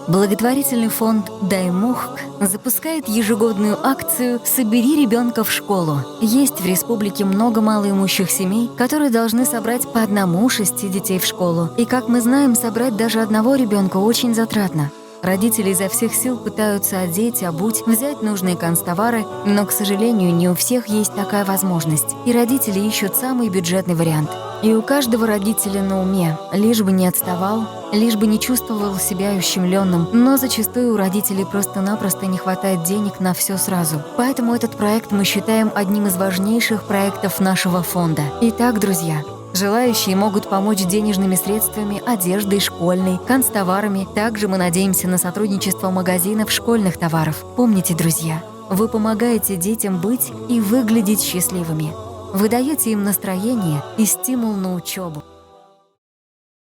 Благотворительный фонд «Даймохк» запускает ежегодную акцию «Собери ребенка в школу». Есть в республике много малоимущих семей, которые должны собрать по 1-6 детей в школу. И, как мы знаем, собрать даже одного ребенка очень затратно. Родители изо всех сил пытаются одеть, обуть, взять нужные канцтовары, но, к сожалению, не у всех есть такая возможность. И родители ищут самый бюджетный вариант. И у каждого родителя на уме, лишь бы не отставал, лишь бы не чувствовал себя ущемленным, но зачастую у родителей просто-напросто не хватает денег на все сразу. Поэтому этот проект мы считаем одним из важнейших проектов нашего фонда. Итак, друзья, желающие могут помочь денежными средствами, одеждой, школьной, канцтоварами. Также мы надеемся на сотрудничество магазинов школьных товаров. Помните, друзья, вы помогаете детям быть и выглядеть счастливыми. Вы даете им настроение и стимул на учебу.